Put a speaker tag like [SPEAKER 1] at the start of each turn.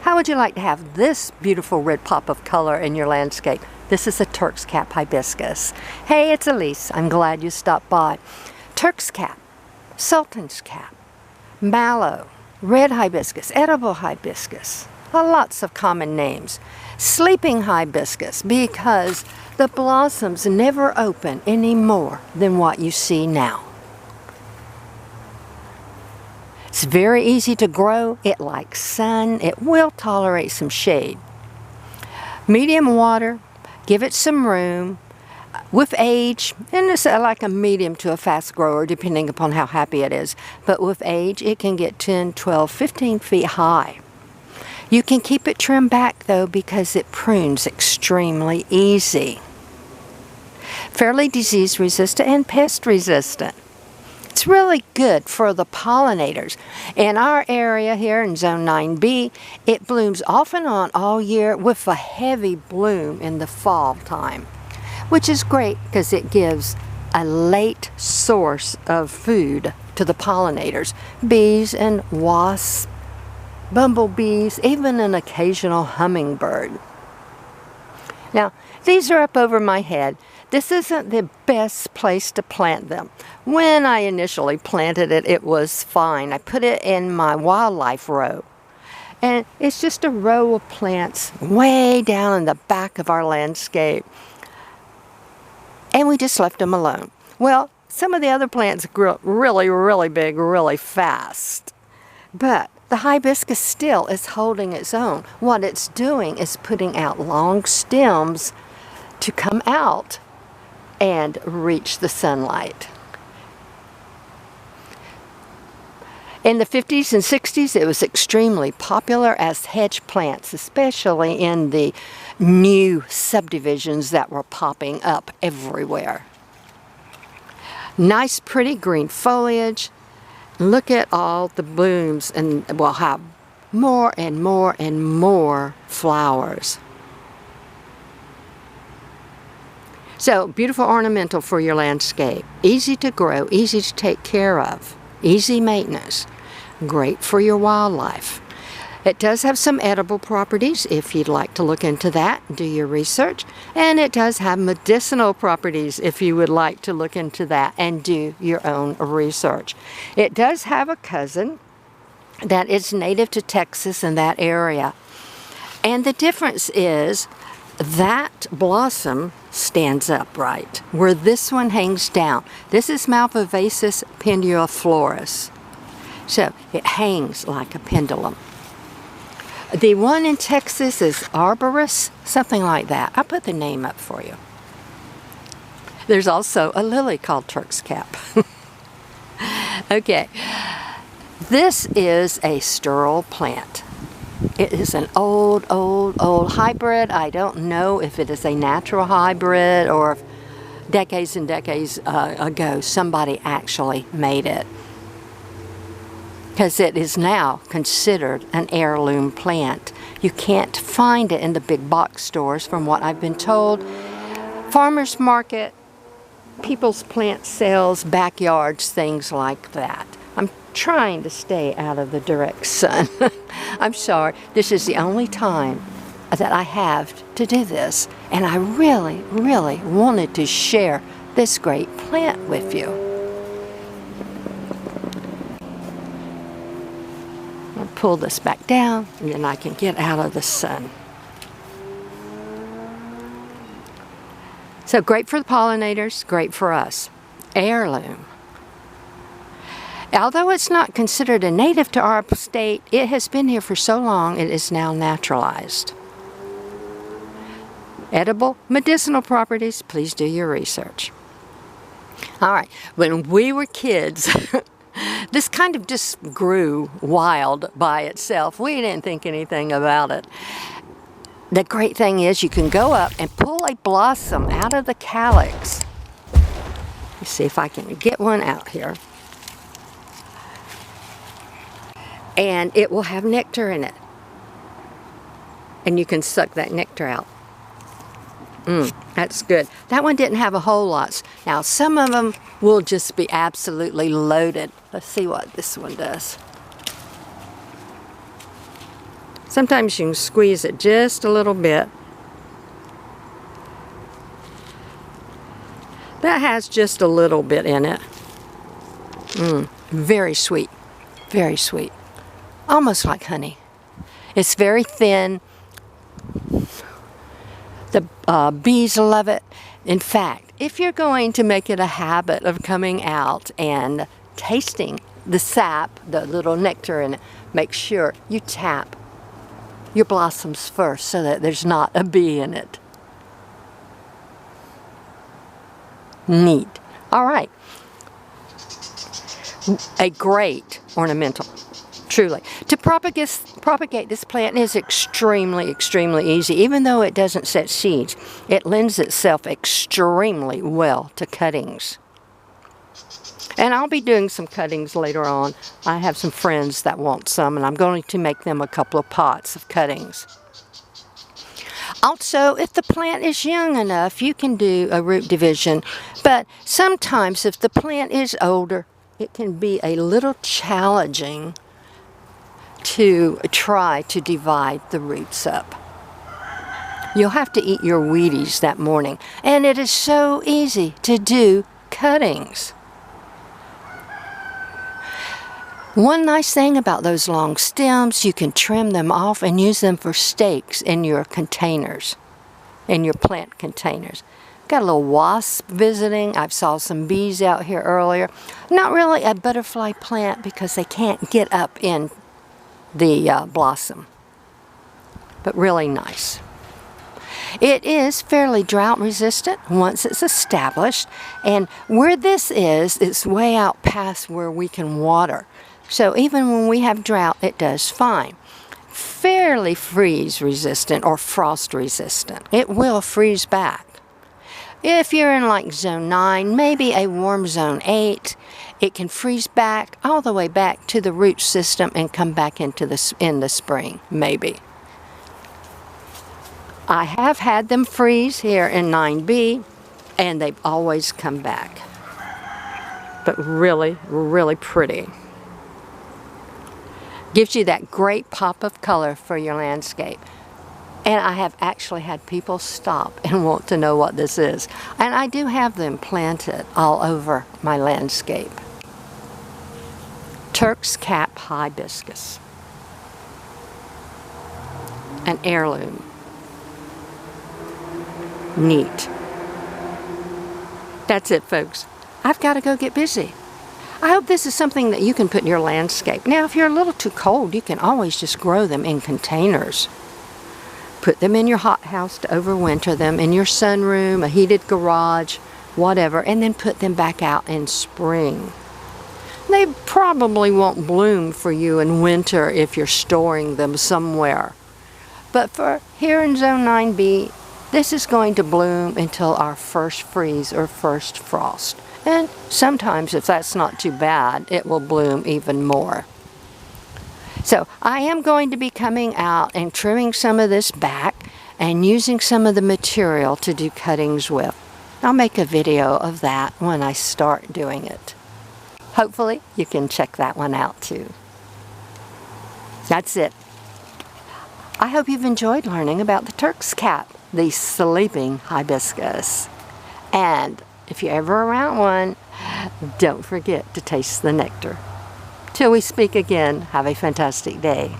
[SPEAKER 1] How would you like to have this beautiful red pop of color in your landscape? This is a Turk's cap hibiscus. Hey, it's Elise. I'm glad you stopped by. Turk's cap, Sultan's cap, Mallow, red hibiscus, edible hibiscus. Lots of common names. Sleeping hibiscus, because the blossoms never open any more than what you see now. It's very easy to grow. It likes sun. It will tolerate some shade. Medium water, give it some room. With age, and it's like a medium to a fast grower depending upon how happy it is, but with age it can get 10, 12, 15 feet high. You can keep it trimmed back though because it prunes extremely easy. Fairly disease resistant and pest resistant. It's really good for the pollinators. In our area here in Zone 9B, it blooms off and on all year with a heavy bloom in the fall time, which is great because it gives a late source of food to the pollinators. Bees and wasps, bumblebees, even an occasional hummingbird. Now, these are up over my head. This isn't the best place to plant them. When I initially planted it, it was fine. I put it in my wildlife row. And it's just a row of plants way down in the back of our landscape. And we just left them alone. Well, some of the other plants grew up really, really big, really fast. But the hibiscus still is holding its own. What it's doing is putting out long stems to come out and reach the sunlight. In the 50s and 60s, it was extremely popular as hedge plants, especially in the new subdivisions that were popping up everywhere. Nice, pretty green foliage. Look at all the blooms, and we'll have more and more and more flowers. So, beautiful ornamental for your landscape. Easy to grow, easy to take care of, easy maintenance. Great for your wildlife. It does have some edible properties if you'd like to look into that, do your research. And it does have medicinal properties if you would like to look into that and do your own research. It does have a cousin that is native to Texas and that area. And the difference is that blossom stands upright, where this one hangs down. This is Malvaceous penduliflorus. So it hangs like a pendulum. The one in Texas is arborus, something like that. I'll put the name up for you. There's also a lily called Turk's cap. Okay, this is a sterile plant. It is an old hybrid. I don't know if it is a natural hybrid or if decades and decades ago somebody actually made it, because it is now considered an heirloom plant. You can't find it in the big box stores from what I've been told. Farmers market, people's plant sales, backyards, things like that. I'm trying to stay out of the direct sun. I'm sorry, this is the only time that I have to do this, and I really, really wanted to share this great plant with you. I'll pull this back down, and then I can get out of the sun. So great for the pollinators, great for us. Heirloom. Although it's not considered a native to our state, it has been here for so long it is now naturalized. Edible, medicinal properties, please do your research. All right, when we were kids, this kind of just grew wild by itself. We didn't think anything about it. The great thing is you can go up and pull a blossom out of the calyx. Let's see if I can get one out here. And it will have nectar in it. And you can suck that nectar out. That's good. That one didn't have a whole lot. Now, some of them will just be absolutely loaded. Let's see what this one does. Sometimes you can squeeze it just a little bit. That has just a little bit in it. Very sweet. Very sweet. Almost like honey. It's very thin. The bees love it. In fact, if you're going to make it a habit of coming out and tasting the sap, the little nectar in it, make sure you tap your blossoms first so that there's not a bee in it. Neat. All right. A great ornamental. Truly. To propagate this plant is extremely, extremely easy. Even though it doesn't set seeds, it lends itself extremely well to cuttings. And I'll be doing some cuttings later on. I have some friends that want some, and I'm going to make them a couple of pots of cuttings. Also, if the plant is young enough, you can do a root division. But sometimes if the plant is older, it can be a little challenging to try to divide the roots up. You'll have to eat your Wheaties that morning, and it is so easy to do cuttings. One nice thing about those long stems, you can trim them off and use them for stakes in your containers, in your plant containers. Got a little wasp visiting. I saw some bees out here earlier. Not really a butterfly plant because they can't get up in the blossom, but really nice. It is fairly drought resistant once it's established, and where this is, it's way out past where we can water. So even when we have drought, it does fine. Fairly freeze resistant or frost resistant. It will freeze back. If you're in like zone 9, maybe a warm zone 8, it can freeze back all the way back to the root system and come back into in the spring, maybe. I have had them freeze here in 9B, and they've always come back. But really, really pretty. Gives you that great pop of color for your landscape. And I have actually had people stop and want to know what this is. And I do have them planted all over my landscape. Turk's cap hibiscus. An heirloom. Neat. That's it, folks. I've got to go get busy. I hope this is something that you can put in your landscape. Now, if you're a little too cold, you can always just grow them in containers. Put them in your hothouse to overwinter them, in your sunroom, a heated garage, whatever, and then put them back out in spring. They probably won't bloom for you in winter if you're storing them somewhere. But for here in Zone 9B, this is going to bloom until our first freeze or first frost. And sometimes, if that's not too bad, it will bloom even more. So I am going to be coming out and trimming some of this back and using some of the material to do cuttings with. I'll make a video of that when I start doing it. Hopefully you can check that one out too. That's it. I hope you've enjoyed learning about the Turk's cap, the sleeping hibiscus. And if you're ever around one, don't forget to taste the nectar. Till we speak again, have a fantastic day.